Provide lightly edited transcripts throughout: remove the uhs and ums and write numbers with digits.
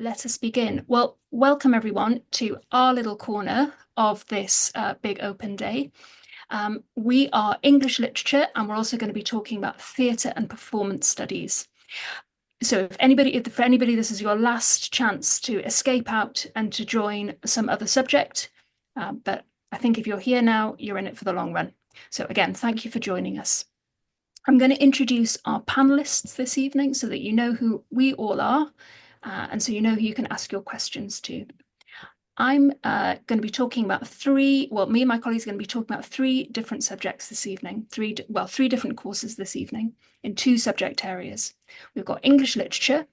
Let us begin. Well, welcome everyone to our little corner of this big open day. We are English literature, and we're also going to be talking about theatre and performance studies. So for anybody, this is your last chance to escape out and to join some other subject. But I think if you're here now, you're in it for the long run. So again, thank you for joining us. I'm going to introduce our panelists this evening so that you know who we all are, and so you know who you can ask your questions to. I'm going to be talking about me and my colleagues are going to be talking about three different subjects this evening, three different courses this evening in two subject areas. We've got English literature,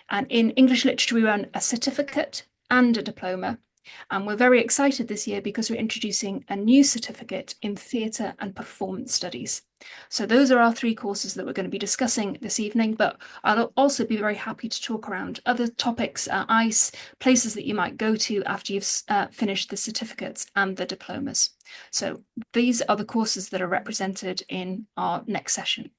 and in English literature, we run a certificate and a diploma. And we're very excited this year because we're introducing a new certificate in theatre and performance studies. So those are our three courses that we're going to be discussing this evening, but I'll also be very happy to talk around other topics, ICE, places that you might go to after you've finished the certificates and the diplomas. So these are the courses that are represented in our next session.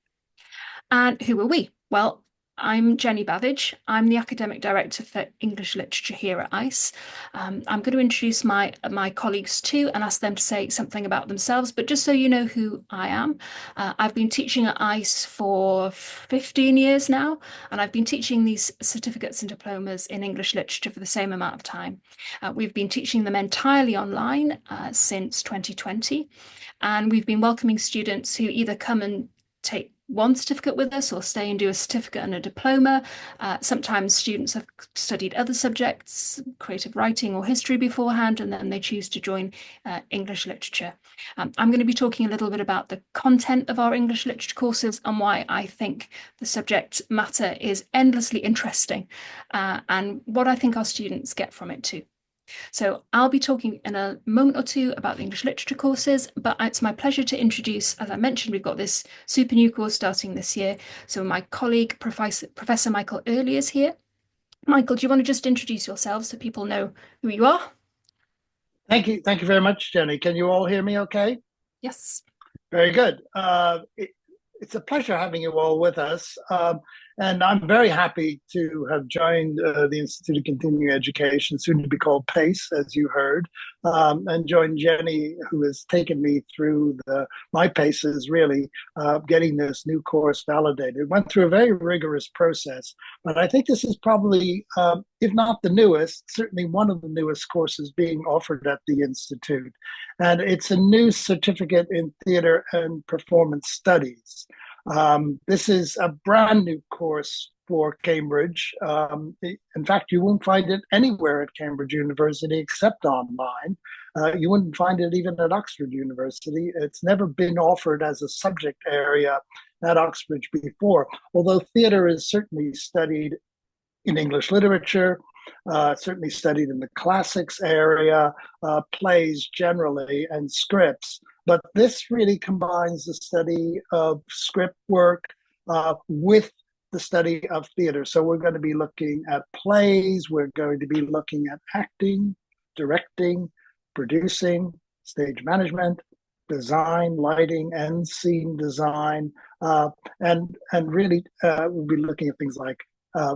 And who are we? Well, I'm Jenny Bavage. I'm the Academic Director for English Literature here at ICE. I'm going to introduce my colleagues too and ask them to say something about themselves. But just so you know who I am, I've been teaching at ICE for 15 years now, and I've been teaching these certificates and diplomas in English literature for the same amount of time. We've been teaching them entirely online since 2020, and we've been welcoming students who either come and take one certificate with us or stay and do a certificate and a diploma. Sometimes students have studied other subjects, creative writing or history beforehand, and then they choose to join English literature. I'm going to be talking a little bit about the content of our English literature courses and why I think the subject matter is endlessly interesting, and what I think our students get from it too. So I'll be talking in a moment or two about the English literature courses, but it's my pleasure to introduce, as I mentioned, we've got this super new course starting this year. So my colleague, Professor Michael Early is here. Michael, do you want to just introduce yourself so people know who you are? Thank you. Thank you very much, Jenny. Can you all hear me okay? Yes. Very good. It's a pleasure having you all with us. And I'm very happy to have joined the Institute of Continuing Education, soon to be called PACE, as you heard, and joined Jenny, who has taken me through my paces, really getting this new course validated. It went through a very rigorous process, but I think this is probably, if not the newest, certainly one of the newest courses being offered at the Institute. And it's a new certificate in theater and performance studies. This is a brand new course for Cambridge. In fact, you won't find it anywhere at Cambridge University except online. You wouldn't find it even at Oxford University. It's never been offered as a subject area at Oxford before, although theater is certainly studied in English literature, certainly studied in the classics area, plays generally, and scripts. But this really combines the study of script work with the study of theater. So we're going to be looking at plays, we're going to be looking at acting, directing, producing, stage management, design, lighting, and scene design, and really we'll be looking at things like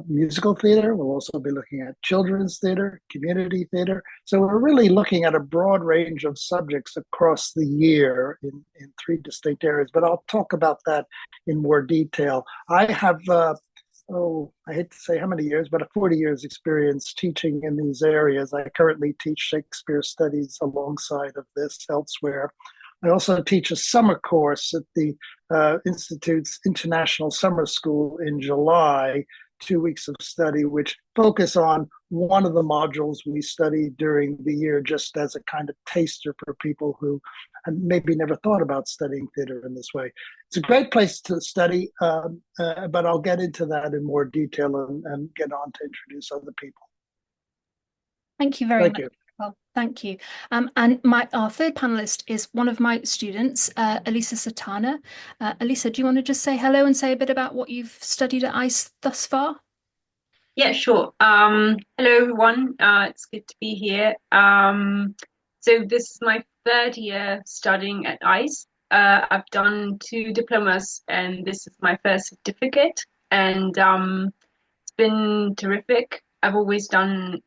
musical theater. We'll also be looking at children's theater, community theater. So we're really looking at a broad range of subjects across the year in three distinct areas, but I'll talk about that in more detail. I have, I hate to say how many years, but a 40 years experience teaching in these areas. I currently teach Shakespeare studies alongside of this elsewhere. I also teach a summer course at the Institute's International Summer School in July, 2 weeks of study, which focus on one of the modules we study during the year, just as a kind of taster for people who maybe never thought about studying theater in this way. It's a great place to study, but I'll get into that in more detail and get on to introduce other people. Thank you very Thank much. you. Well, thank you. And our third panelist is one of my students, Elisa Satana. Elisa, do you want to just say hello and say a bit about what you've studied at ICE thus far? Yeah, sure. Hello, everyone. It's good to be here. So this is my third year studying at ICE. I've done 2 diplomas, and this is my first certificate. And it's been terrific. I've always done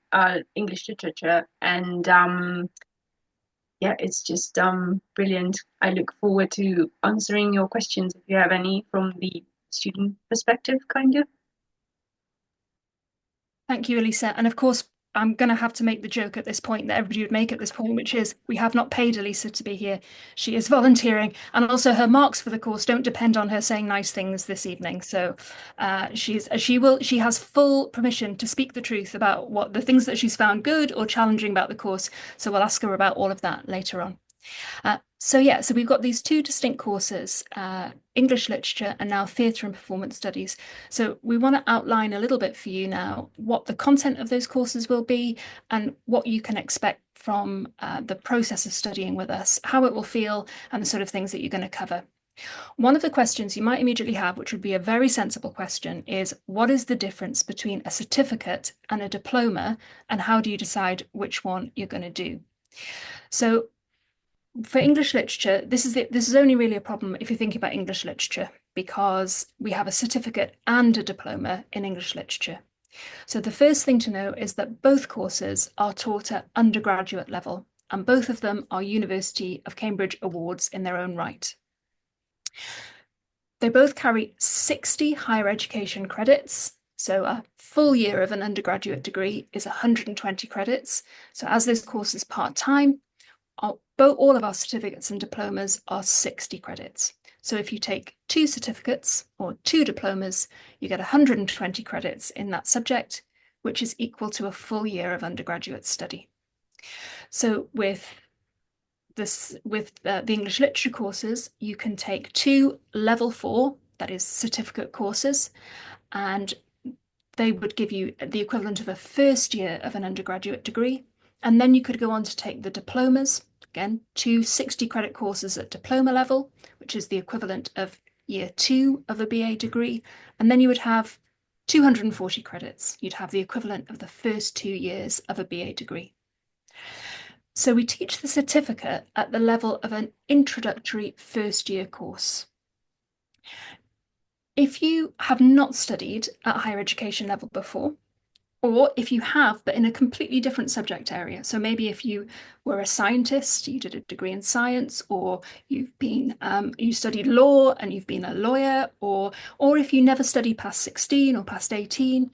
English literature, and yeah, it's just brilliant. I look forward to answering your questions if you have any from the student perspective, kind of. Thank you, Elisa. And of course, I'm going to have to make the joke at this point that everybody would make at this point, which is we have not paid Elisa to be here. She is volunteering, and also her marks for the course don't depend on her saying nice things this evening. So she has full permission to speak the truth about what the things that she's found good or challenging about the course. So we'll ask her about all of that later on. So we've got these two distinct courses, English literature and now theatre and performance studies. So we want to outline a little bit for you now what the content of those courses will be and what you can expect from the process of studying with us, how it will feel, and the sort of things that you're going to cover. One of the questions you might immediately have, which would be a very sensible question, is what is the difference between a certificate and a diploma, and how do you decide which one you're going to do? So for English literature, this is only really a problem if you're thinking about English literature, because we have a certificate and a diploma in English literature. So the first thing to know is that both courses are taught at undergraduate level, and both of them are University of Cambridge awards in their own right. They both carry 60 higher education credits. So a full year of an undergraduate degree is 120 credits. So as this course is part-time, all of our certificates and diplomas are 60 credits. So if you take 2 certificates or 2 diplomas, you get 120 credits in that subject, which is equal to a full year of undergraduate study. So with the English literature courses, you can take 2 level 4, that is certificate courses, and they would give you the equivalent of a first year of an undergraduate degree. And then you could go on to take the diplomas, again, 2 60-credit courses at diploma level, which is the equivalent of year 2 of a BA degree. And then you would have 240 credits. You'd have the equivalent of the first 2 years of a BA degree. So we teach the certificate at the level of an introductory first year course. If you have not studied at higher education level before, or if you have, but in a completely different subject area. So maybe if you were a scientist, you did a degree in science, or you've been you studied law and you've been a lawyer, or if you never studied past 16 or past 18,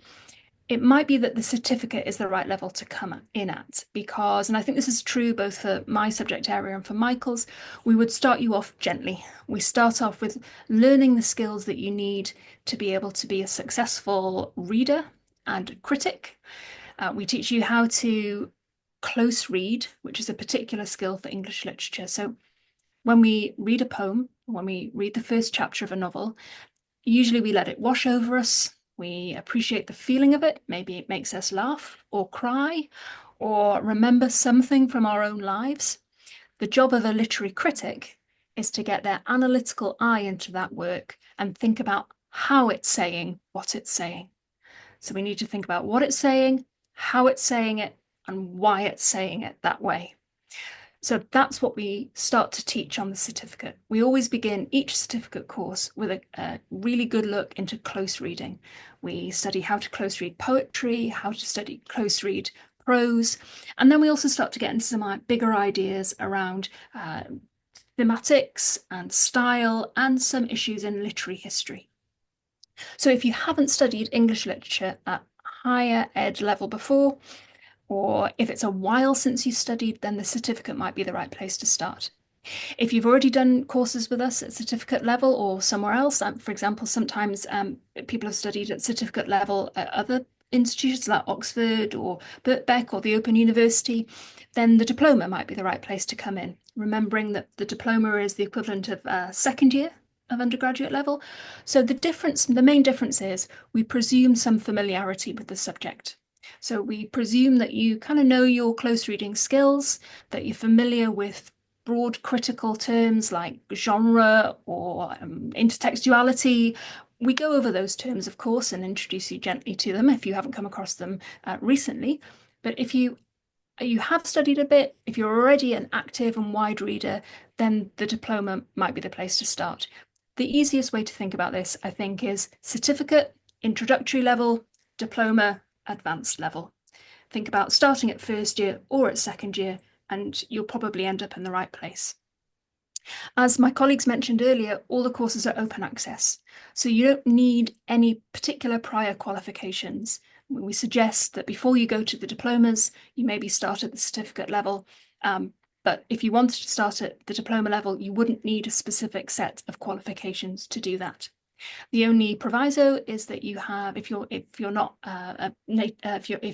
it might be that the certificate is the right level to come in at, because, and I think this is true both for my subject area and for Michael's, we would start you off gently. We start off with learning the skills that you need to be able to be a successful reader and critic. We teach you how to close read, which is a particular skill for English literature. So when we read a poem, when we read the first chapter of a novel, usually we let it wash over us. We appreciate the feeling of it. Maybe it makes us laugh or cry or remember something from our own lives. The job of a literary critic is to get their analytical eye into that work and think about how it's saying what it's saying. So we need to think about what it's saying, how it's saying it, and why it's saying it that way. So that's what we start to teach on the certificate. We always begin each certificate course with a really good look into close reading. We study how to close read poetry, how to study close read prose, and then we also start to get into some bigger ideas around thematics and style and some issues in literary history. So if you haven't studied English literature at higher ed level before, or if it's a while since you studied, then the certificate might be the right place to start. If you've already done courses with us at certificate level or somewhere else, for example, sometimes people have studied at certificate level at other institutions like Oxford or Birkbeck or the Open University, then the diploma might be the right place to come in, remembering that the diploma is the equivalent of second year of undergraduate level. So the main difference is we presume some familiarity with the subject. So we presume that you kind of know your close reading skills, that you're familiar with broad critical terms like genre or intertextuality. We go over those terms, of course, and introduce you gently to them if you haven't come across them recently. But if you have studied a bit, if you're already an active and wide reader, then the diploma might be the place to start. The easiest way to think about this, I think, is certificate, introductory level, diploma, advanced level. Think about starting at first year or at second year, and you'll probably end up in the right place. As my colleagues mentioned earlier, all the courses are open access, so you don't need any particular prior qualifications. We suggest that before you go to the diplomas, you maybe start at the certificate level, but if you wanted to start at the diploma level, you wouldn't need a specific set of qualifications to do that. The only proviso is that you have, if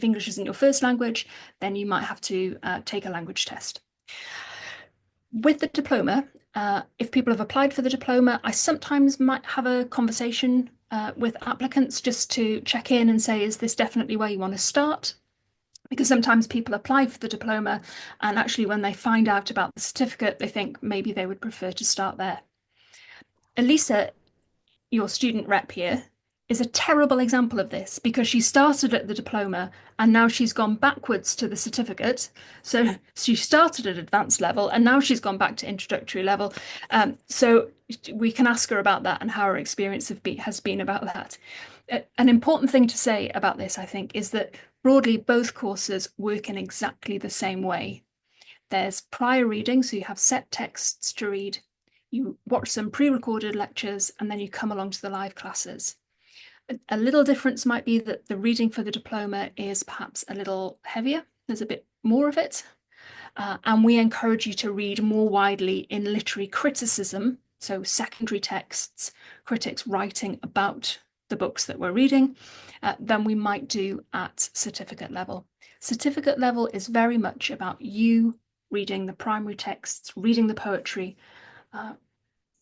English isn't your first language, then you might have to take a language test. With the diploma, if people have applied for the diploma, I sometimes might have a conversation with applicants just to check in and say, is this definitely where you want to start? Because sometimes people apply for the diploma and actually when they find out about the certificate, they think maybe they would prefer to start there. Elisa, your student rep here, is a terrible example of this because she started at the diploma and now she's gone backwards to the certificate. So she started at advanced level and now she's gone back to introductory level. So we can ask her about that and how her experience has been about that. An important thing to say about this, I think, is that broadly both courses work in exactly the same way. There's prior reading, so you have set texts to read. You watch some pre-recorded lectures and then you come along to the live classes. A little difference might be that the reading for the diploma is perhaps a little heavier. There's a bit more of it. And we encourage you to read more widely in literary criticism, so secondary texts, critics writing about the books that we're reading, than we might do at certificate level. Certificate level is very much about you reading the primary texts, reading the poetry,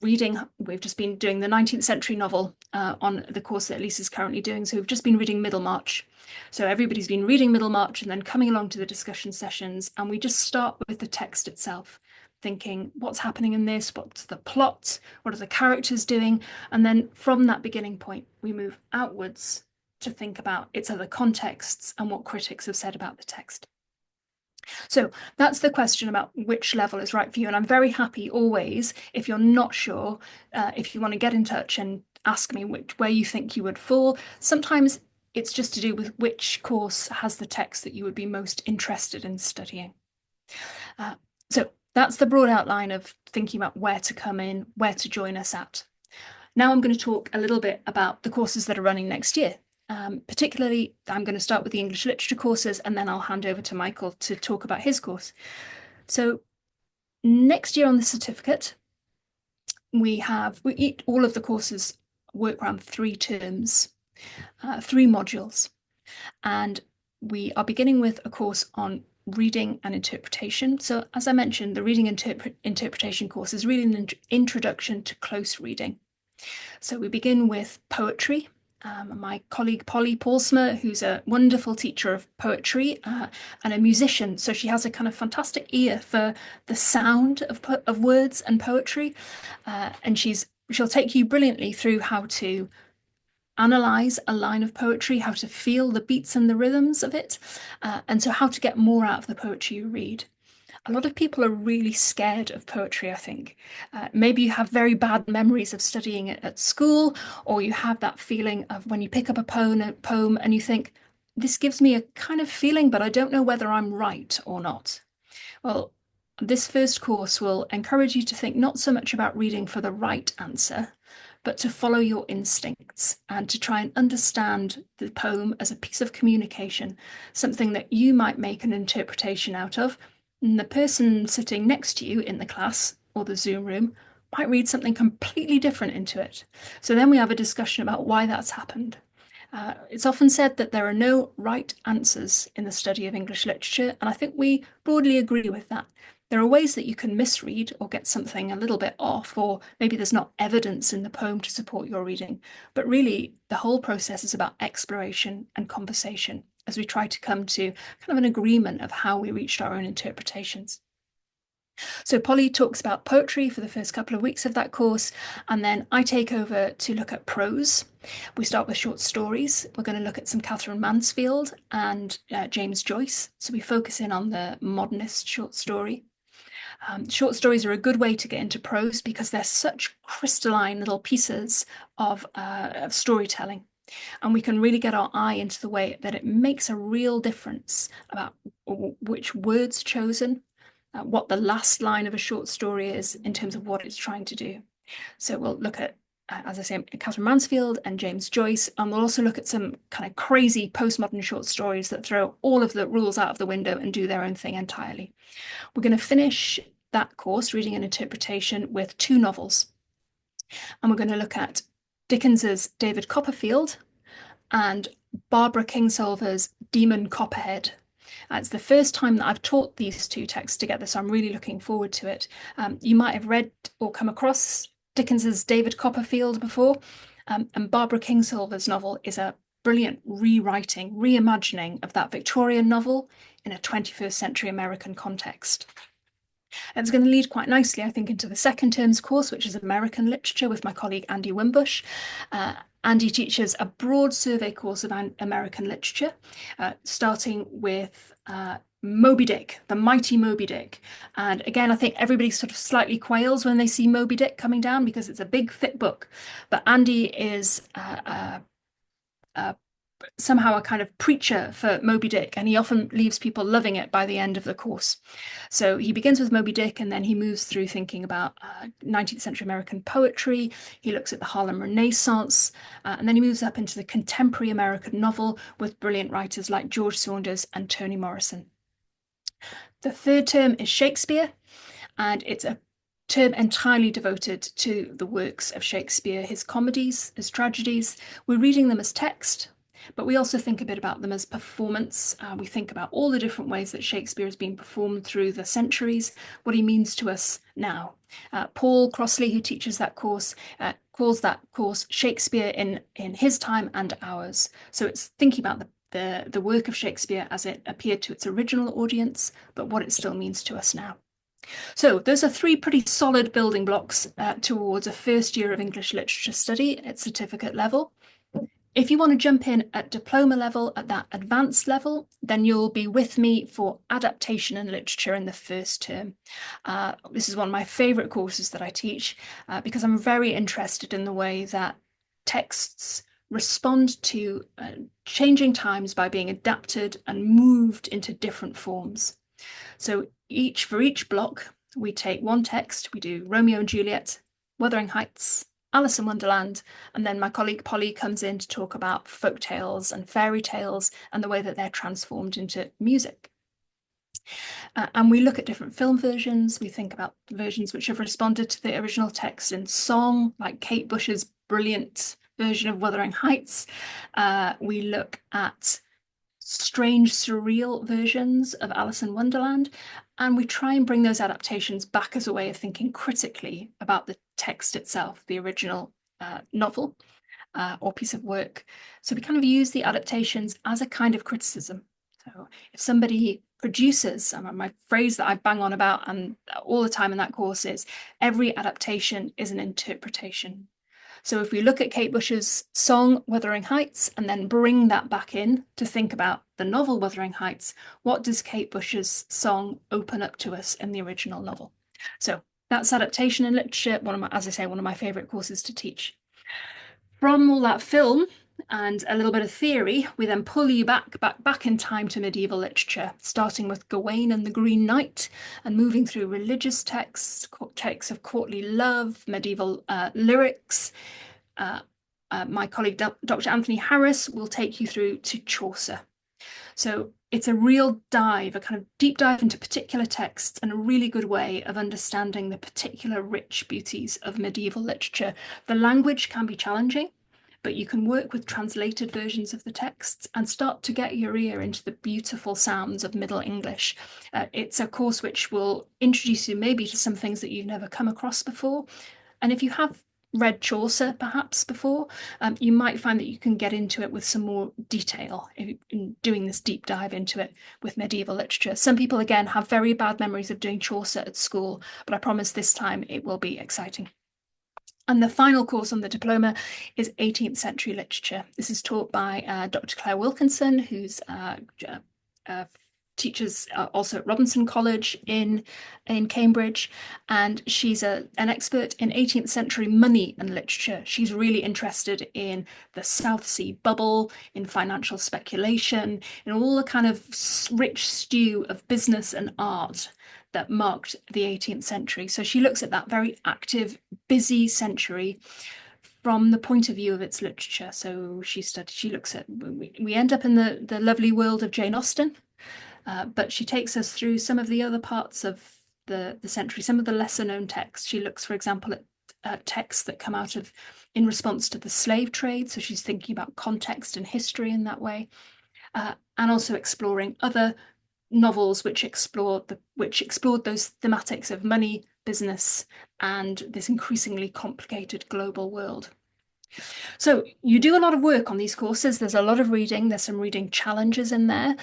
we've just been doing the 19th century novel on the course that Lisa's currently doing. So we've just been reading Middlemarch. So everybody's been reading Middlemarch and then coming along to the discussion sessions. And we just start with the text itself, thinking what's happening in this, what's the plot, what are the characters doing? And then from that beginning point, we move outwards to think about its other contexts and what critics have said about the text. So that's the question about which level is right for you. And I'm very happy always, if you're not sure, if you want to get in touch and ask me where you think you would fall. Sometimes it's just to do with which course has the text that you would be most interested in studying. So that's the broad outline of thinking about where to come in, where to join us at. Now I'm going to talk a little bit about the courses that are running next year. Particularly, I'm going to start with the English literature courses and then I'll hand over to Michael to talk about his course. So next year on the certificate, all of the courses work around 3 terms, 3 modules. And we are beginning with a course on reading and interpretation. So as I mentioned, the reading interpretation course is really an introduction to close reading. So we begin with poetry. My colleague Polly Paulsma, who's a wonderful teacher of poetry and a musician, so she has a kind of fantastic ear for the sound of words and poetry, and she'll take you brilliantly through how to analyze a line of poetry, how to feel the beats and the rhythms of it, and so how to get more out of the poetry you read. A lot of people are really scared of poetry, I think. Maybe you have very bad memories of studying it at school, or you have that feeling of when you pick up a poem and you think, this gives me a kind of feeling, but I don't know whether I'm right or not. Well, this first course will encourage you to think not so much about reading for the right answer, but to follow your instincts and to try and understand the poem as a piece of communication, something that you might make an interpretation out of. And the person sitting next to you in the class or the Zoom room might read something completely different into it. So then we have a discussion about why that's happened. It's often said that there are no right answers in the study of English literature, and I think we broadly agree with that. There are ways that you can misread or get something a little bit off, or maybe there's not evidence in the poem to support your reading. But really, the whole process is about exploration and conversation as we try to come to kind of an agreement of how we reached our own interpretations. So Polly talks about poetry for the first couple of weeks of that course, and then I take over to look at prose. We start with short stories. We're going to look at some Catherine Mansfield and James Joyce. So we focus in on the modernist short story. Short stories are a good way to get into prose because they're such crystalline little pieces of storytelling. And we can really get our eye into the way that it makes a real difference about which words chosen, what the last line of a short story is in terms of what it's trying to do. So we'll look at, as I say, Catherine Mansfield and James Joyce, and we'll also look at some kind of crazy postmodern short stories that throw all of the rules out of the window and do their own thing entirely. We're going to finish that course, Reading and Interpretation, with 2 novels. And we're going to look at Dickens's David Copperfield and Barbara Kingsolver's Demon Copperhead. It's the first time that I've taught these 2 texts together, so I'm really looking forward to it. You might have read or come across Dickens's David Copperfield before, and Barbara Kingsolver's novel is a brilliant rewriting, reimagining of that Victorian novel in a 21st century American context. And it's going to lead quite nicely, I think, into the second term's course, which is American Literature, with my colleague Andy Wimbush. Andy teaches a broad survey course of American literature, starting with Moby Dick, the mighty Moby Dick. And again, I think everybody sort of slightly quails when they see Moby Dick coming down because it's a big, thick book. But Andy is somehow a kind of preacher for Moby Dick, and he often leaves people loving it by the end of the course. So he begins with Moby Dick, and then he moves through thinking about 19th century American poetry. He looks at the Harlem Renaissance, and then he moves up into the contemporary American novel with brilliant writers like George Saunders and Toni Morrison. The third term is Shakespeare, and it's a term entirely devoted to the works of Shakespeare, his comedies, his tragedies. We're reading them as text, but we also think a bit about them as performance. We think about all the different ways that Shakespeare has been performed through the centuries, what he means to us now. Paul Crossley, who teaches that course, calls that course Shakespeare in his time and ours. So it's thinking about the work of Shakespeare as it appeared to its original audience, but what it still means to us now. So those are 3 pretty solid building blocks towards a first year of English literature study at certificate level. If you want to jump in at diploma level, at that advanced level, then you'll be with me for adaptation and literature in the first term. This is one of my favourite courses that I teach because I'm very interested in the way that texts respond to changing times by being adapted and moved into different forms. So for each block, we take 1 text, we do Romeo and Juliet, Wuthering Heights, Alice in Wonderland, and then my colleague Polly comes in to talk about folk tales and fairy tales and the way that they're transformed into music. And we look at different film versions. We think about versions which have responded to the original text in song, like Kate Bush's brilliant version of Wuthering Heights. We look at strange, surreal versions of Alice in Wonderland, and we try and bring those adaptations back as a way of thinking critically about the text itself, the original novel or piece of work. So we kind of use the adaptations as a kind of criticism. So if somebody produces, my phrase that I bang on about and all the time in that course is, every adaptation is an interpretation. So if we look at Kate Bush's song Wuthering Heights and then bring that back in to think about the novel Wuthering Heights, what does Kate Bush's song open up to us in the original novel? So that's adaptation in literature, as I say, one of my favourite courses to teach. From all that film and a little bit of theory, we then pull you back in time to medieval literature, starting with Gawain and the Green Knight and moving through religious texts of courtly love, medieval lyrics. My colleague Dr. Anthony Harris will take you through to Chaucer. So it's a real dive, a kind of deep dive into particular texts and a really good way of understanding the particular rich beauties of medieval literature. The language can be challenging, but you can work with translated versions of the texts and start to get your ear into the beautiful sounds of Middle English. It's a course which will introduce you maybe to some things that you've never come across before. And if you have read Chaucer perhaps before, you might find that you can get into it with some more detail in doing this deep dive into it with medieval literature. Some people, again, have very bad memories of doing Chaucer at school, but I promise this time it will be exciting. And the final course on the diploma is 18th century literature. This is taught by Dr. Claire Wilkinson, who's teaches also at Robinson College in Cambridge, and she's an expert in 18th century money and literature. She's really interested in the South Sea bubble, in financial speculation, in all the kind of rich stew of business and art that marked the 18th century. So she looks at that very active, busy century from the point of view of its literature. So she looks at, we end up in the lovely world of Jane Austen, but she takes us through some of the other parts of the century, some of the lesser known texts. She looks, for example, at texts that come out of in response to the slave trade. So she's thinking about context and history in that way, and also exploring other novels which explored those thematics of money, business, and this increasingly complicated global world. So you do a lot of work on these courses. There's a lot of reading. There's some reading challenges in there.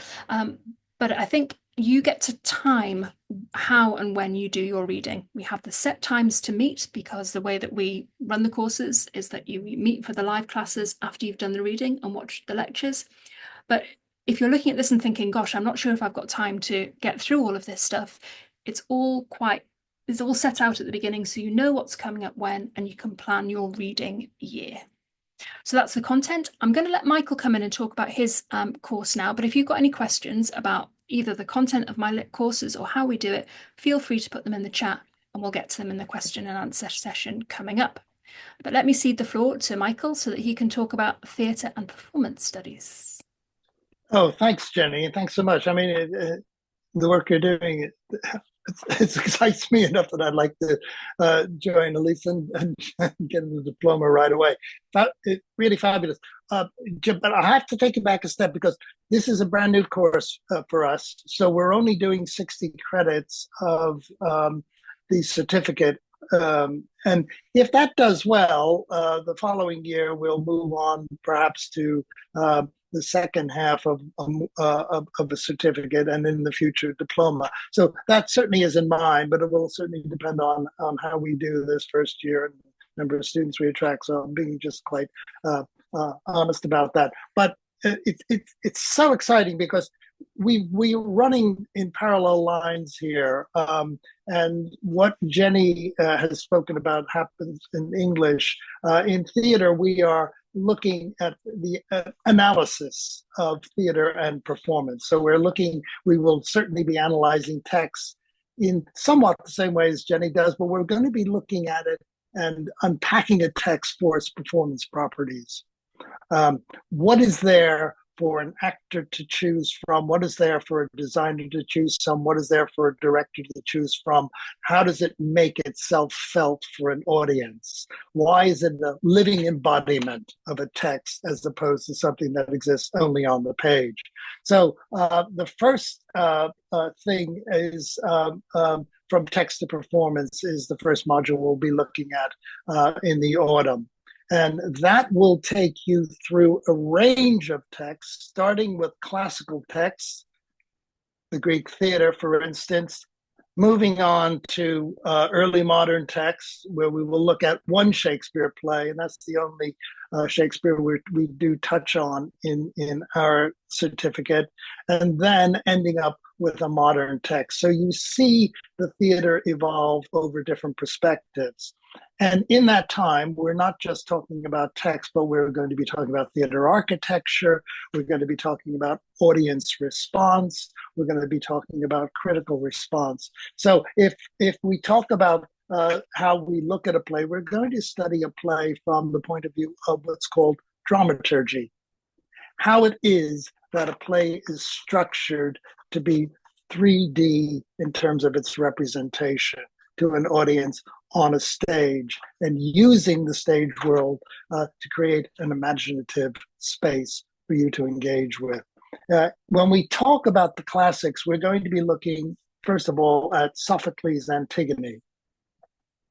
But I think you get to time how and when you do your reading. We have the set times to meet because the way that we run the courses is that you meet for the live classes after you've done the reading and watched the lectures. But if you're looking at this and thinking, gosh, I'm not sure if I've got time to get through all of this stuff, it's all set out at the beginning, so you know what's coming up when, and you can plan your reading year. So that's the content. I'm going to let Michael come in and talk about his course now, but if you've got any questions about either the content of my lit courses or how we do it, feel free to put them in the chat and we'll get to them in the question and answer session coming up. But let me cede the floor to Michael so that he can talk about theatre and performance studies. Oh, thanks, Jenny. Thanks so much. I mean, the work you're doing, it excites me enough that I'd like to join Elise and get the diploma right away. It's really fabulous. But I have to take it back a step because this is a brand new course for us. So we're only doing 60 credits of the certificate. And if that does well, the following year we'll move on perhaps to the second half of a certificate, and in the future diploma. So that certainly is in mind, but it will certainly depend on how we do this first year and the number of students we attract. So I'm being just quite honest about that. But it's so exciting because we're running in parallel lines here. And what Jenny has spoken about happens in English. In theater, we are looking at the analysis of theater and performance. So we will certainly be analyzing texts in somewhat the same way as Jenny does, but we're going to be looking at it and unpacking a text for its performance properties. What is there for an actor to choose from? What is there for a designer to choose from? What is there for a director to choose from? How does it make itself felt for an audience? Why is it a living embodiment of a text as opposed to something that exists only on the page? So the first thing is from text to performance is the first module we'll be looking at in the autumn. And that will take you through a range of texts, starting with classical texts, the Greek theater, for instance, moving on to early modern texts, where we will look at one Shakespeare play, and that's the only Shakespeare we do touch on in our certificate, and then ending up with a modern text. So you see the theater evolve over different perspectives. And in that time, we're not just talking about text, but we're going to be talking about theater architecture. We're going to be talking about audience response. We're going to be talking about critical response. So if we talk about how we look at a play, we're going to study a play from the point of view of what's called dramaturgy. How it is that a play is structured to be 3D in terms of its representation to an audience on a stage, and using the stage world to create an imaginative space for you to engage with. When we talk about the classics, we're going to be looking, first of all, at Sophocles' Antigone.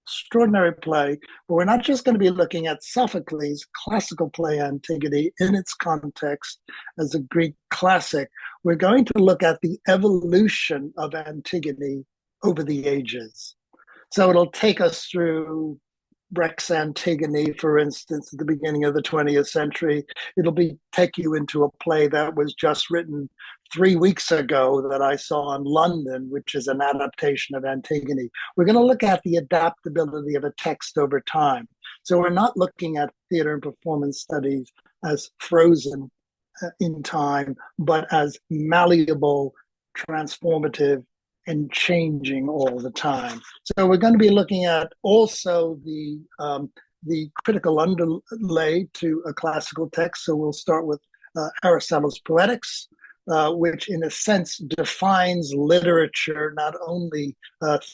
Extraordinary play, but we're not just going to be looking at Sophocles' classical play Antigone in its context as a Greek classic. We're going to look at the evolution of Antigone over the ages. So it'll take us through Brecht's Antigone, for instance, at the beginning of the 20th century. It'll take you into a play that was just written 3 weeks ago that I saw in London, which is an adaptation of Antigone. We're going to look at the adaptability of a text over time. So we're not looking at theater and performance studies as frozen in time, but as malleable, transformative, and changing all the time. So we're going to be looking at also the critical underlay to a classical text. So we'll start with Aristotle's Poetics, which in a sense defines literature, not only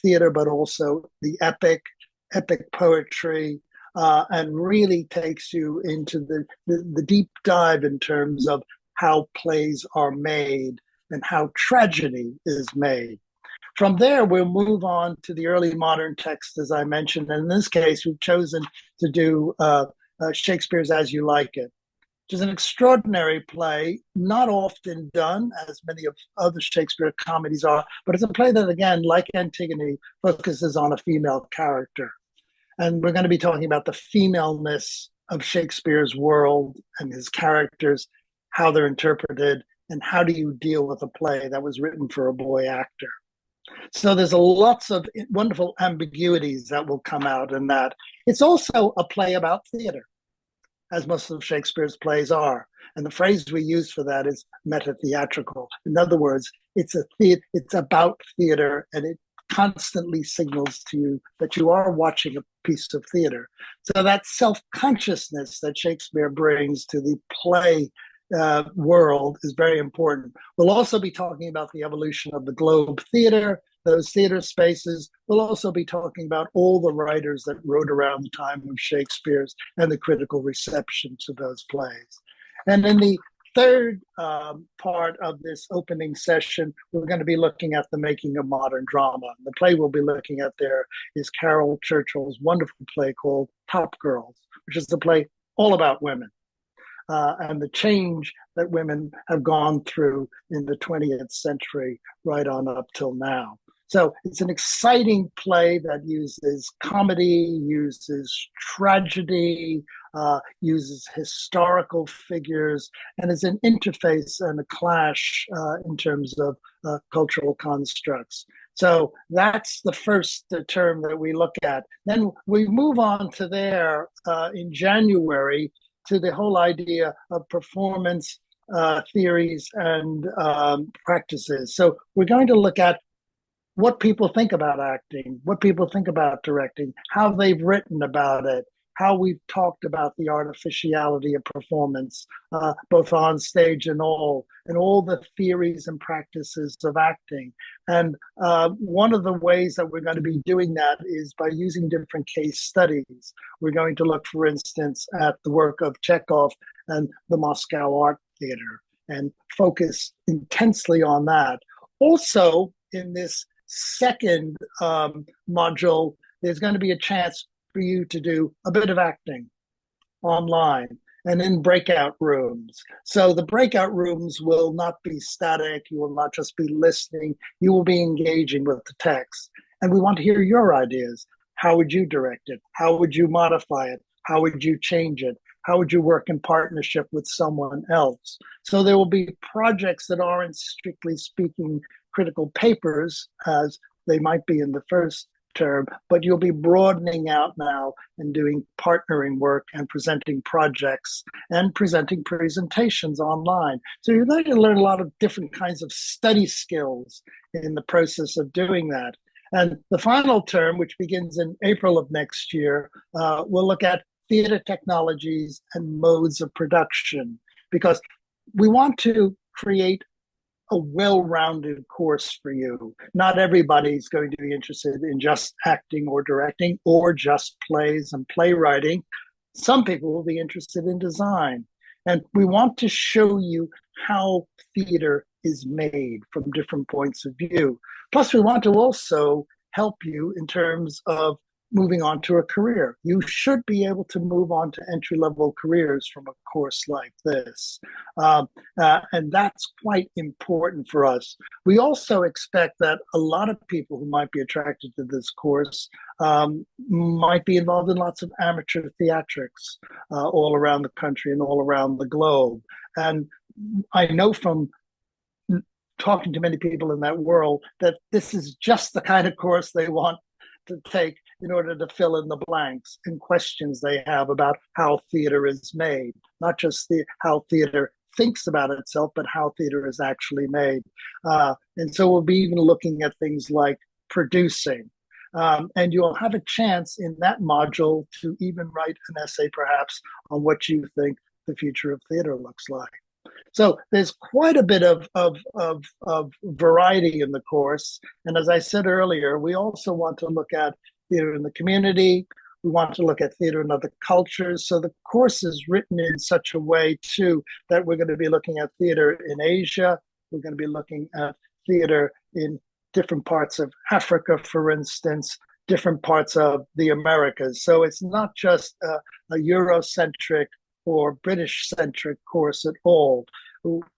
theater, but also the epic poetry, and really takes you into the deep dive in terms of how plays are made and how tragedy is made. From there, we'll move on to the early modern text, as I mentioned. And in this case, we've chosen to do Shakespeare's As You Like It, which is an extraordinary play, not often done, as many of other Shakespeare comedies are, but it's a play that, again, like Antigone, focuses on a female character. And we're going to be talking about the femaleness of Shakespeare's world and his characters, how they're interpreted, and how do you deal with a play that was written for a boy actor. So there's lots of wonderful ambiguities that will come out in that. It's also a play about theater, as most of Shakespeare's plays are. And the phrase we use for that is meta-theatrical. In other words, it's about theater, and it constantly signals to you that you are watching a piece of theater. So that self-consciousness that Shakespeare brings to the play world is very important. We'll also be talking about the evolution of the Globe Theater, those theater spaces. We'll also be talking about all the writers that wrote around the time of Shakespeare's and the critical reception to those plays. And in the third part of this opening session, we're going to be looking at the making of modern drama. The play we'll be looking at there is Carol Churchill's wonderful play called Top Girls, which is a play all about women. And the change that women have gone through in the 20th century right on up till now. So it's an exciting play that uses comedy, uses tragedy, uses historical figures, and is an interface and a clash in terms of cultural constructs. So that's the first term that we look at. Then we move on to there in January to the whole idea of performance theories and practices. So we're going to look at what people think about acting, what people think about directing, how they've written about it, how we've talked about the artificiality of performance, both on stage and all the theories and practices of acting. And one of the ways that we're going to be doing that is by using different case studies. We're going to look, for instance, at the work of Chekhov and the Moscow Art Theater and focus intensely on that. Also, in this second module, there's going to be a chance for you to do a bit of acting online and in breakout rooms. So the breakout rooms will not be static. You will not just be listening. You will be engaging with the text. And we want to hear your ideas. How would you direct it? How would you modify it? How would you change it? How would you work in partnership with someone else? So there will be projects that aren't strictly speaking critical papers as they might be in the first term, but you'll be broadening out now and doing partnering work and presenting projects and presenting presentations online. So you're going to learn a lot of different kinds of study skills in the process of doing that. And the final term, which begins in April of next year, we'll look at theater technologies and modes of production, because we want to create a well-rounded course for you. Not everybody's going to be interested in just acting or directing or just plays and playwriting. Some people will be interested in design. And we want to show you how theater is made from different points of view. Plus, we want to also help you in terms of moving on to a career. You should be able to move on to entry-level careers from a course like this. And that's quite important for us. We also expect that a lot of people who might be attracted to this course might be involved in lots of amateur theatrics all around the country and all around the globe. And I know from talking to many people in that world that this is just the kind of course they want to take in order to fill in the blanks and questions they have about how theater is made, not just how theater thinks about itself, but how theater is actually made. And so we'll be even looking at things like producing. And you'll have a chance in that module to even write an essay, perhaps, on what you think the future of theater looks like. So there's quite a bit of variety in the course. And as I said earlier, we also want to look at theater in the community. We want to look at theater in other cultures. So the course is written in such a way, too, that we're going to be looking at theater in Asia. We're going to be looking at theater in different parts of Africa, for instance, different parts of the Americas. So it's not just a Eurocentric or British-centric course at all.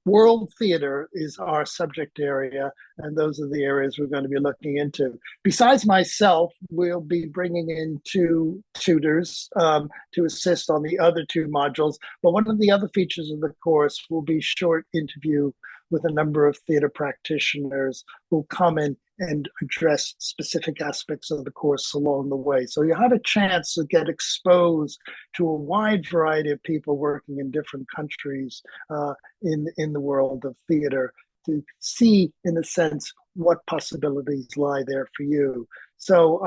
World theater is our subject area, and those are the areas we're going to be looking into. Besides myself, we'll be bringing in two tutors to assist on the other two modules. But one of the other features of the course will be short interview with a number of theater practitioners who come in and address specific aspects of the course along the way. So you have a chance to get exposed to a wide variety of people working in different countries in the world of theater, to see, in a sense, what possibilities lie there for you. So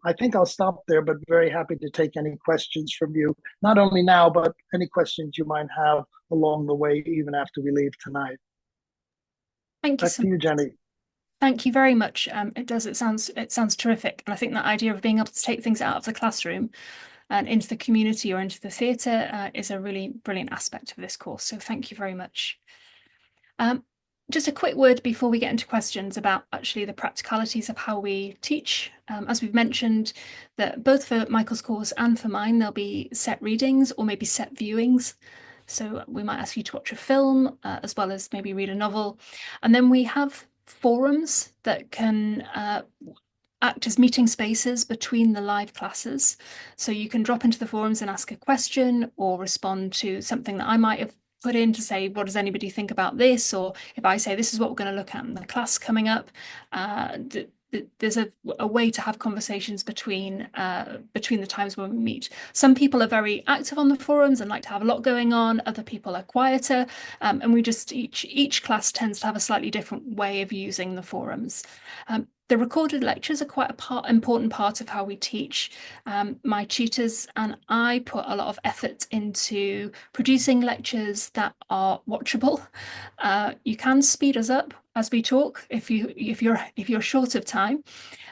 I think I'll stop there, but very happy to take any questions from you, not only now, but any questions you might have along the way, even after we leave tonight. Thank you Back to you, Jenny. Thank you very much. It sounds terrific. And I think that idea of being able to take things out of the classroom and into the community or into the theatre is a really brilliant aspect of this course. So thank you very much. Just a quick word before we get into questions about actually the practicalities of how we teach. As we've mentioned, that both for Michael's course and for mine, there'll be set readings or maybe set viewings. So we might ask you to watch a film as well as maybe read a novel. And then we have forums that can act as meeting spaces between the live classes. So you can drop into the forums and ask a question or respond to something that I might have put in to say, what does anybody think about this? Or if I say, this is what we're going to look at in the class coming up, there's a way to have conversations between the times when we meet. Some people are very active on the forums and like to have a lot going on. Other people are quieter, and we just each class tends to have a slightly different way of using the forums. The recorded lectures are quite important part of how we teach. My tutors and I put a lot of effort into producing lectures that are watchable. You can speed us up as we talk if you're short of time.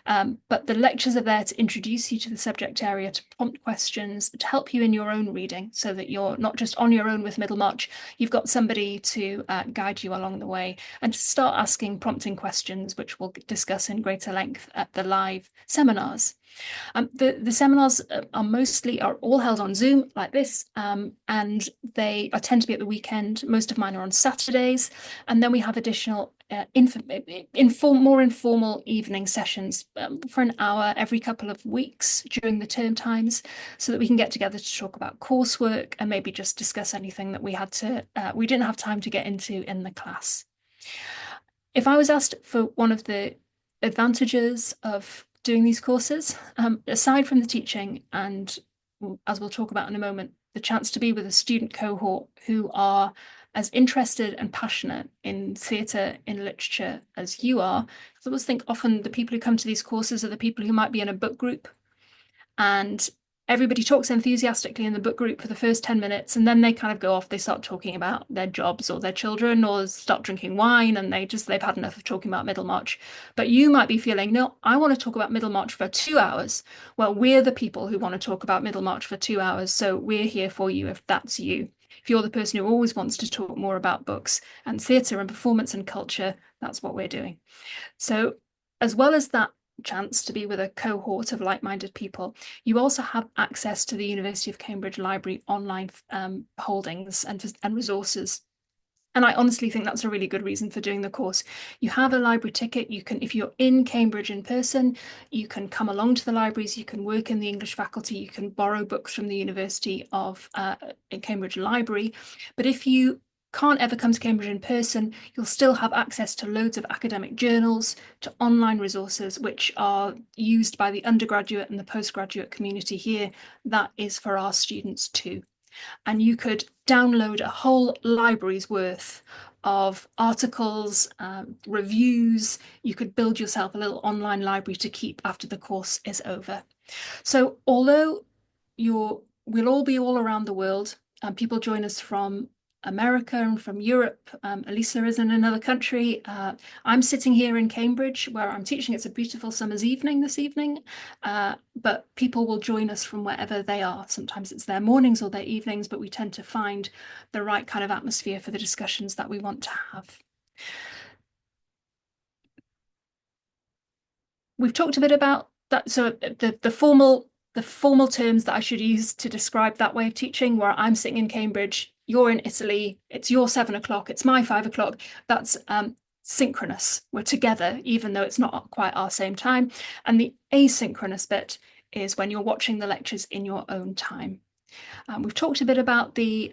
But the lectures are there to introduce you to the subject area, to prompt questions, to help you in your own reading so that you're not just on your own with Middlemarch, you've got somebody to guide you along the way, and to start asking prompting questions, which we'll discuss in greater length at the live seminars. The seminars are all held on Zoom like this, and they tend to be at the weekend. Most of mine are on Saturdays, and then we have additional more informal evening sessions for an hour every couple of weeks during the term times, so that we can get together to talk about coursework and maybe just discuss anything that we didn't have time to get into in the class. If I was asked for one of the advantages of doing these courses, aside from the teaching, and as we'll talk about in a moment, the chance to be with a student cohort who are as interested and passionate in theatre, in literature as you are. I always think often the people who come to these courses are the people who might be in a book group, and everybody talks enthusiastically in the book group for the first 10 minutes, and then they kind of go off, they start talking about their jobs or their children, or start drinking wine, and they've had enough of talking about Middlemarch. But you might be feeling, no, I want to talk about Middlemarch for 2 hours. Well, we're the people who want to talk about Middlemarch for 2 hours, so we're here for you if that's you. If you're the person who always wants to talk more about books and theatre and performance and culture, that's what we're doing. So as well as that chance to be with a cohort of like-minded people, you also have access to the University of Cambridge Library online holdings and resources. And I honestly think that's a really good reason for doing the course. You have a library ticket. You can, if you're in Cambridge in person, you can come along to the libraries. You can work in the English faculty. You can borrow books from the University of Cambridge Library. But if you can't ever come to Cambridge in person, you'll still have access to loads of academic journals, to online resources, which are used by the undergraduate and the postgraduate community here. That is for our students too. And you could download a whole library's worth of articles, reviews. You could build yourself a little online library to keep after the course is over. So although we'll all be all around the world, and people join us from America and from Europe. Elisa is in another country. I'm sitting here in Cambridge where I'm teaching. It's a beautiful summer's evening this evening, but people will join us from wherever they are. Sometimes it's their mornings or their evenings, but we tend to find the right kind of atmosphere for the discussions that we want to have. We've talked a bit about that. So the formal terms that I should use to describe that way of teaching, where I'm sitting in Cambridge, you're in Italy, it's your 7 o'clock, it's my 5 o'clock, that's synchronous. We're together, even though it's not quite our same time. And the asynchronous bit is when you're watching the lectures in your own time. We've talked a bit about the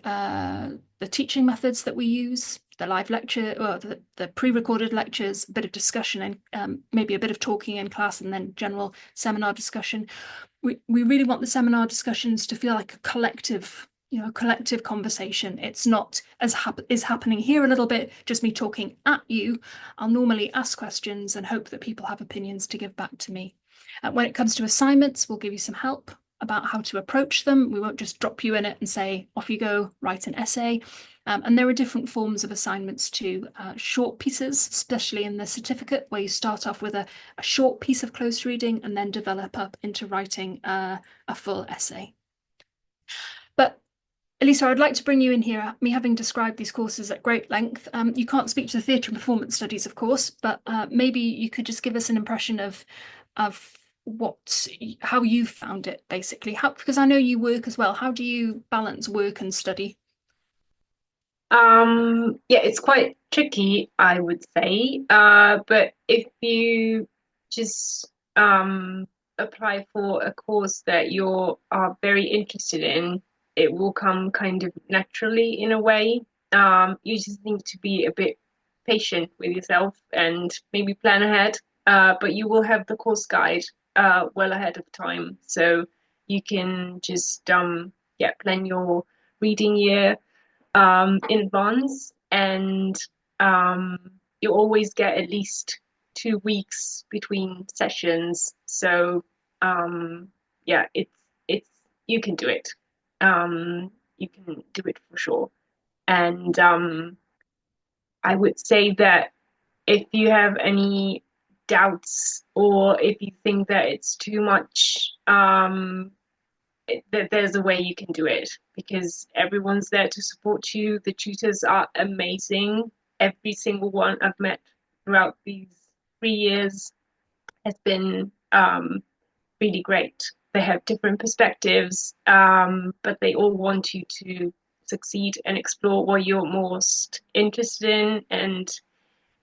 teaching methods that we use, the live lecture, or the pre-recorded lectures, a bit of discussion and maybe a bit of talking in class, and then general seminar discussion. We really want the seminar discussions to feel like a collective, collective conversation. It's not as is happening here a little bit, just me talking at you. I'll normally ask questions and hope that people have opinions to give back to me. When it comes to assignments, we'll give you some help about how to approach them. We won't just drop you in it and say, off you go, write an essay. And there are different forms of assignments too. Short pieces, especially in the certificate, where you start off with a short piece of close reading and then develop up into writing a full essay. But Elisa, I'd like to bring you in here, me having described these courses at great length. You can't speak to the theatre and performance studies, of course, but maybe you could just give us an impression of how you found it, basically. Because I know you work as well. How do you balance work and study? Yeah, it's quite tricky, I would say. But if you just apply for a course that you are very interested in, it will come kind of naturally in a way. You just need to be a bit patient with yourself and maybe plan ahead. But you will have the course guide well ahead of time, so you can just plan your reading year in advance, and you always get at least 2 weeks between sessions. So yeah, it's you can do it. You can do it for sure. And I would say that if you have any doubts or if you think that it's too much, that there's a way you can do it, because everyone's there to support you. The tutors are amazing. Every single one I've met throughout these 3 years has been really great. They have different perspectives, but they all want you to succeed and explore what you're most interested in, and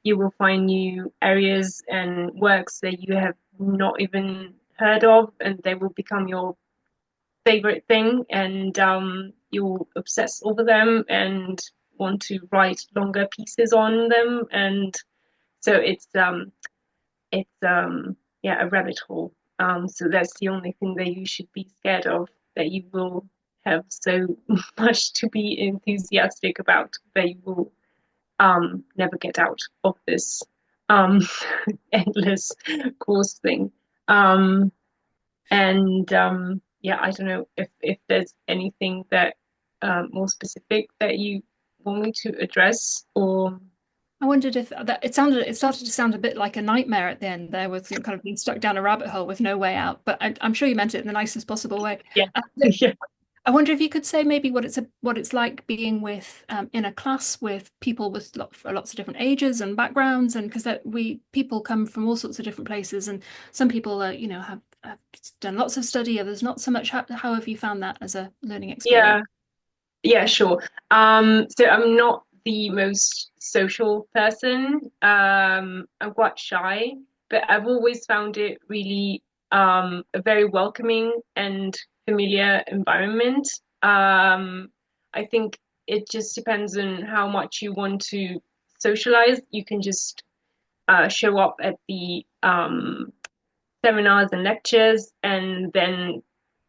you will find new areas and works that you have not even heard of, and they will become your favorite thing, and you'll obsess over them and want to write longer pieces on them. And so it's yeah, a rabbit hole. So that's the only thing that you should be scared of, that you will have so much to be enthusiastic about that you will never get out of this endless course thing. And yeah, I don't know if there's anything that more specific that you want me to address, or I wondered if it started to sound a bit like a nightmare at the end there, with kind of being stuck down a rabbit hole with no way out. But I'm sure you meant it in the nicest possible way. yeah, Uh, yeah. I wonder if you could say maybe what it's like being with in a class with people with lots of different ages and backgrounds, and because people come from all sorts of different places, and some people have done lots of study, others not so much. How have you found that as a learning experience? Yeah, yeah, sure. So I'm not the most social person. I'm quite shy, but I've always found it really a very welcoming and familiar environment. I think it just depends on how much you want to socialize. You can just show up at the seminars and lectures and then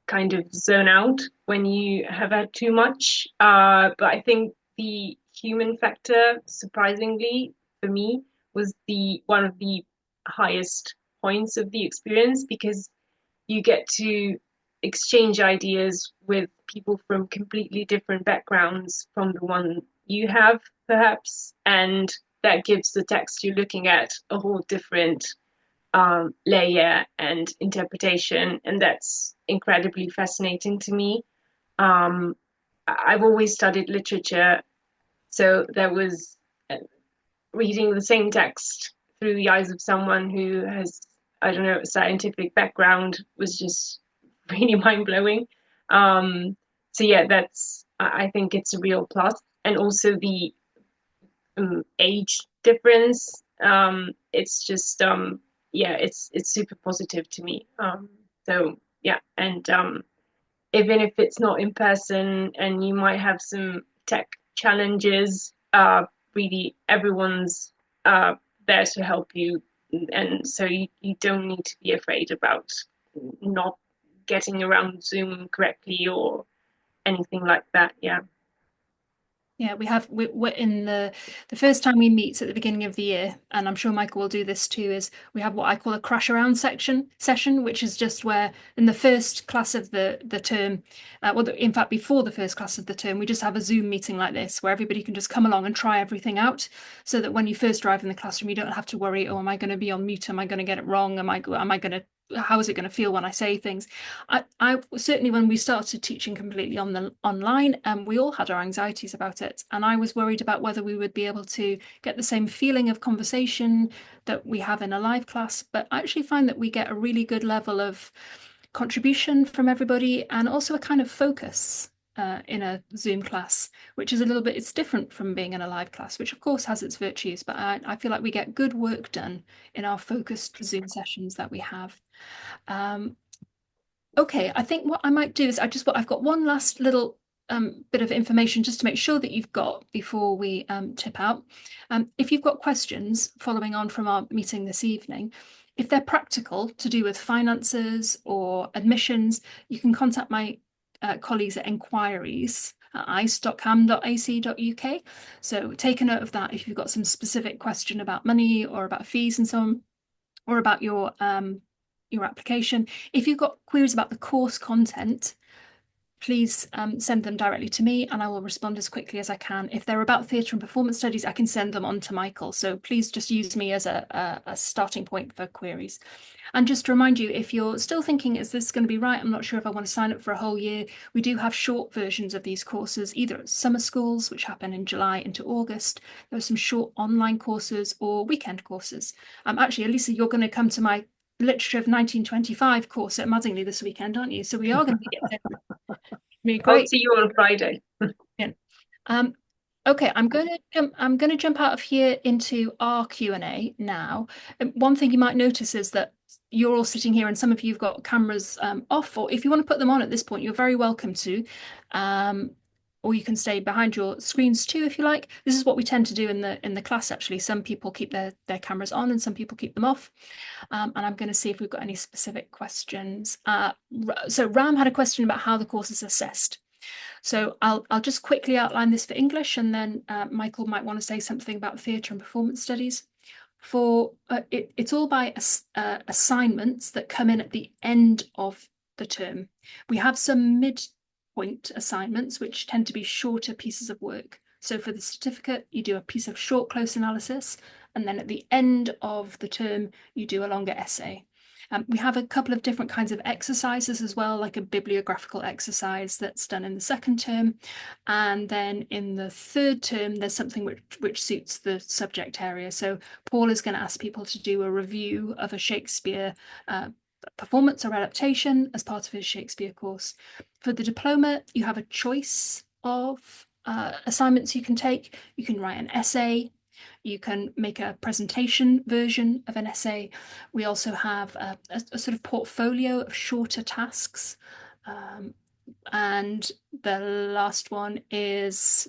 kind of zone out when you have had too much. But I think the human factor, surprisingly for me, was the one of the highest points of the experience because you get to exchange ideas with people from completely different backgrounds from the one you have, perhaps, and that gives the text you're looking at a whole different layer and interpretation, and that's incredibly fascinating to me. Um, I've always studied literature, so there was reading the same text through the eyes of someone who has, I don't know, a scientific background was just really mind blowing. So yeah, I think it's a real plus, and also the age difference. It's just yeah, it's super positive to me. So yeah, and even if it's not in person and you might have some tech challenges, really everyone's uh, there to help you, and so you don't need to be afraid about not getting around Zoom correctly or anything like that. Yeah. Yeah, we're in the first time we meet at the beginning of the year, and I'm sure Michael will do this too, is we have what I call a crash around session, which is just where in the first class of the term, in fact before the first class of the term, we just have a Zoom meeting like this where everybody can just come along and try everything out, so that when you first arrive in the classroom, you don't have to worry, oh, am I going to be on mute? Am I going to get it wrong? Am I going to how is it going to feel when I say things? I certainly when we started teaching completely online, we all had our anxieties about it, and I was worried about whether we would be able to get the same feeling of conversation that we have in a live class. But I actually find that we get a really good level of contribution from everybody, and also a kind of focus. In a Zoom class, which is a little bit, it's different from being in a live class, which of course has its virtues, but I feel like we get good work done in our focused Zoom sessions that we have. Um, okay, I think what I might do is I've got one last little bit of information just to make sure that you've got before we tip out. If you've got questions following on from our meeting this evening, if they're practical to do with finances or admissions, you can contact my colleagues at enquiries at ice.cam.ac.uk. So take a note of that if you've got some specific question about money or about fees and so on, or about your application. If you've got queries about the course content, please send them directly to me and I will respond as quickly as I can. If they're about theatre and performance studies, I can send them on to Michael. So please just use me as a starting point for queries. And just to remind you, if you're still thinking, is this going to be right? I'm not sure if I want to sign up for a whole year. We do have short versions of these courses, either at summer schools, which happen in July into August. There are some short online courses or weekend courses. Actually, Elisa, you're going to come to my Literature of 1925 course at Madingley this weekend, aren't you? So we are going to be getting really I'll great. see you on Friday. Yeah. Um, okay, I'm gonna jump out of here into our Q&A now. One thing you might notice is that you're all sitting here and some of you've got cameras off, or if you want to put them on at this point, you're very welcome to. Or you can stay behind your screens too if you like. This is what we tend to do in the class actually. Some people keep their cameras on and some people keep them off. And I'm going to see if we've got any specific questions. So Ram had a question about how the course is assessed. So I'll just quickly outline this for English, and then Michael might want to say something about theatre and performance studies. It's all by assignments that come in at the end of the term. We have some midpoint assignments, which tend to be shorter pieces of work. So for the certificate, you do a piece of short close analysis, and then at the end of the term, you do a longer essay. We have a couple of different kinds of exercises as well, like a bibliographical exercise that's done in the second term. And then in the third term, there's something which suits the subject area. So Paul is going to ask people to do a review of a Shakespeare performance or adaptation as part of his Shakespeare course. For the diploma, you have a choice of assignments you can take. You can write an essay, you can make a presentation version of an essay. We also have a sort of portfolio of shorter tasks. And the last one is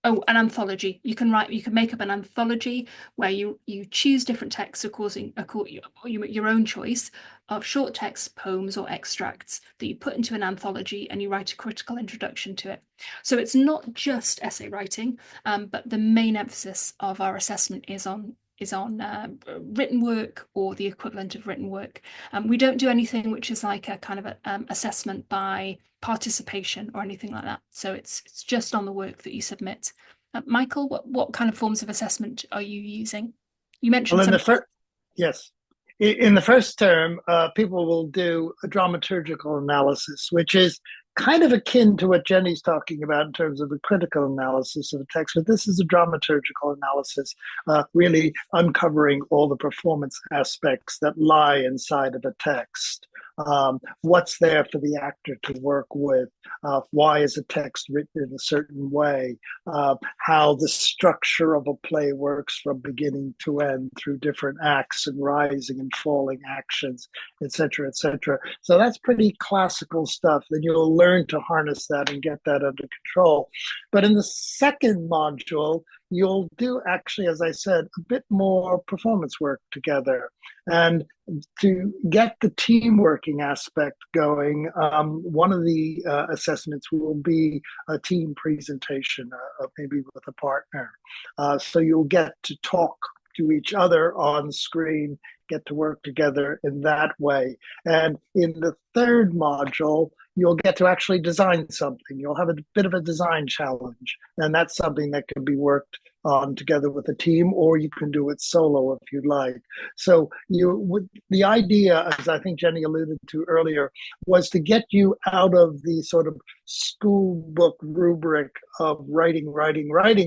an anthology. You can make up an anthology where you choose different texts according your own choice of short text, poems, or extracts that you put into an anthology, and you write a critical introduction to it. So it's not just essay writing, but the main emphasis of our assessment is on written work or the equivalent of written work. We don't do anything which is like a kind of a, assessment by participation or anything like that. So it's just on the work that you submit. Michael, what kind of forms of assessment are you using? You mentioned yes. In the first term, people will do a dramaturgical analysis, which is kind of akin to what Jenny's talking about in terms of the critical analysis of a text, but this is a dramaturgical analysis, really uncovering all the performance aspects that lie inside of a text. What's there for the actor to work with? Why is a text written in a certain way? How the structure of a play works from beginning to end through different acts and rising and falling actions, etc., etc. So that's pretty classical stuff. Then you'll learn to harness that and get that under control. But in the second module, you'll do actually, as I said, a bit more performance work together. And to get the team working aspect going, one of the assessments will be a team presentation, maybe with a partner. So you'll get to talk to each other on screen, get to work together in that way. And in the third module, you'll get to actually design something. You'll have a bit of a design challenge, and that's something that can be worked on together with a team, or you can do it solo if you'd like. So the idea, as I think Jenny alluded to earlier, was to get you out of the sort of school book rubric of writing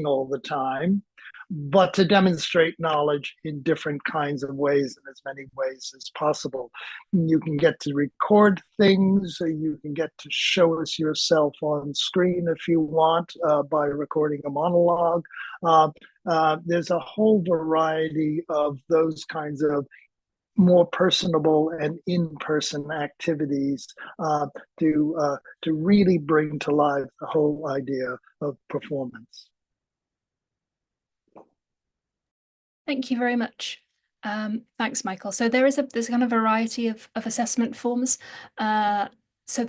all the time, but to demonstrate knowledge in different kinds of ways, in as many ways as possible. You can get to record things, you can get to show us yourself on screen if you want, by recording a monologue. There's a whole variety of those kinds of more personable and in-person activities to really bring to life the whole idea of performance. Thank you very much. Thanks, Michael. So there's kind of variety of assessment forms, so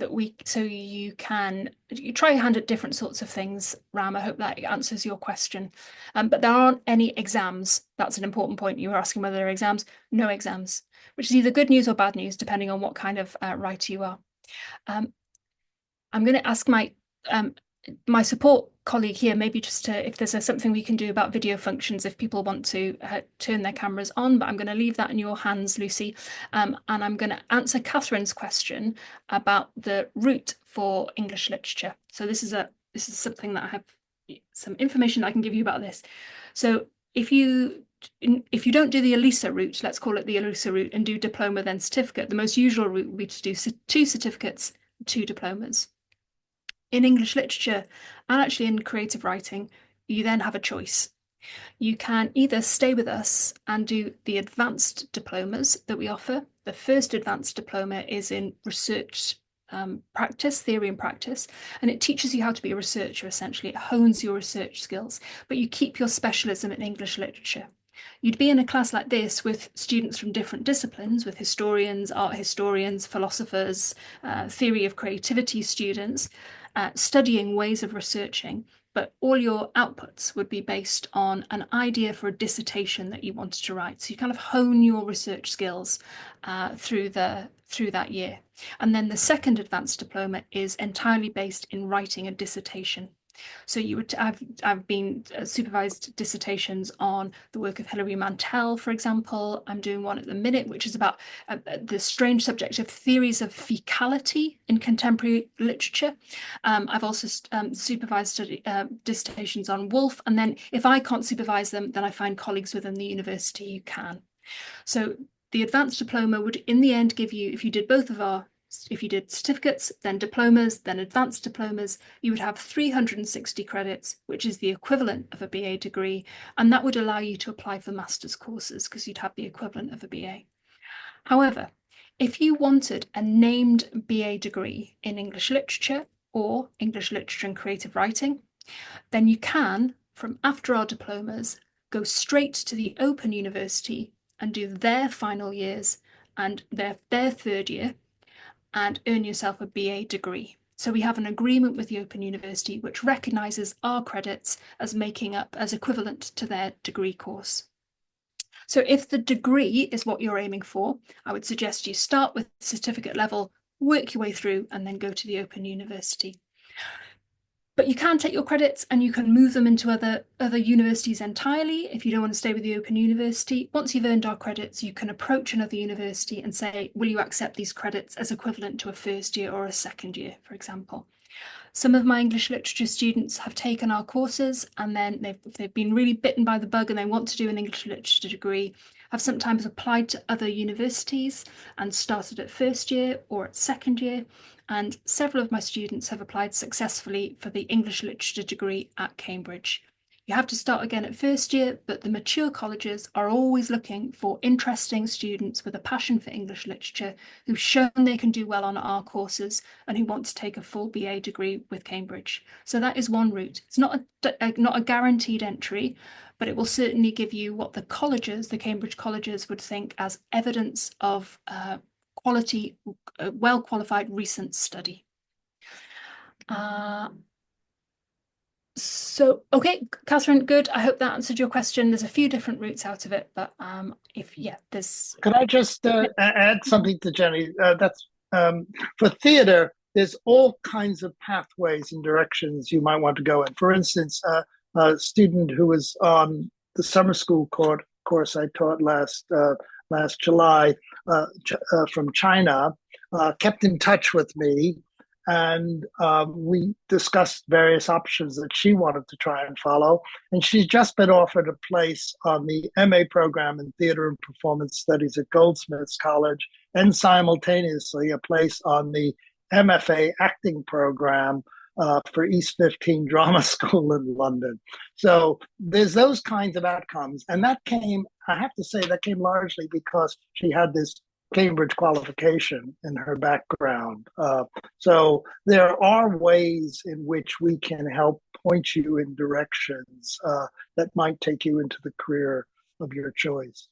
you try your hand at different sorts of things. Ram, I hope that answers your question. But there aren't any exams. That's an important point. You were asking whether there are exams. No exams, which is either good news or bad news, depending on what kind of writer you are. I'm going to ask my support colleague here, maybe just if there's something we can do about video functions if people want to turn their cameras on, but I'm going to leave that in your hands, Lucy. And I'm going to answer Catherine's question about the route for English literature. So this is something that I have some information I can give you about this. So if you don't do the ELISA route, let's call it the ELISA route, and do diploma then certificate, the most usual route would be to do 2 certificates, 2 diplomas. In English literature and actually in creative writing, you then have a choice. You can either stay with us and do the advanced diplomas that we offer. The first advanced diploma is in research practice, theory and practice, and it teaches you how to be a researcher, essentially. It hones your research skills, but you keep your specialism in English literature. You'd be in a class like this with students from different disciplines, with historians, art historians, philosophers, theory of creativity students, studying ways of researching, but all your outputs would be based on an idea for a dissertation that you wanted to write. So you kind of hone your research skills through that year. And then the second advanced diploma is entirely based in writing a dissertation. So I've been supervised dissertations on the work of Hilary Mantel, for example. I'm doing one at the minute, which is about the strange subject of theories of fecality in contemporary literature. I've also supervised dissertations on Woolf, and then if I can't supervise them, then I find colleagues within the university who can. So the advanced diploma would in the end give you, if you did certificates, then diplomas, then advanced diplomas, you would have 360 credits, which is the equivalent of a BA degree, and that would allow you to apply for master's courses because you'd have the equivalent of a BA. However, if you wanted a named BA degree in English literature or English literature and creative writing, then you can, from after our diplomas, go straight to the Open University and do their final years and their third year and earn yourself a BA degree. So we have an agreement with the Open University which recognises our credits as equivalent to their degree course. So if the degree is what you're aiming for, I would suggest you start with certificate level, work your way through, and then go to the Open University. But you can take your credits and you can move them into other universities entirely if you don't want to stay with the Open University. Once you've earned our credits, you can approach another university and say, will you accept these credits as equivalent to a first year or a second year, for example. Some of my English literature students have taken our courses and then they've been really bitten by the bug and they want to do an English literature degree, have sometimes applied to other universities and started at first year or at second year. And several of my students have applied successfully for the English literature degree at Cambridge. You have to start again at first year, but the mature colleges are always looking for interesting students with a passion for English literature who've shown they can do well on our courses and who want to take a full BA degree with Cambridge. So that is one route. It's not a guaranteed entry, but it will certainly give you what the Cambridge colleges would think as evidence of quality, well-qualified recent study. So, okay, Catherine, good. I hope that answered your question. There's a few different routes out of it, but there's... Could I just add something to Jenny? That's for theater, there's all kinds of pathways and directions you might want to go in. For instance, a student who was on the summer school course I taught last July from China kept in touch with me, and we discussed various options that she wanted to try and follow. And she's just been offered a place on the MA program in Theatre and Performance Studies at Goldsmiths College, and simultaneously a place on the MFA acting program for East 15 Drama School in London. So there's those kinds of outcomes. And that came, I have to say, that came largely because she had this Cambridge qualification in her background. So there are ways in which we can help point you in directions that might take you into the career of your choice.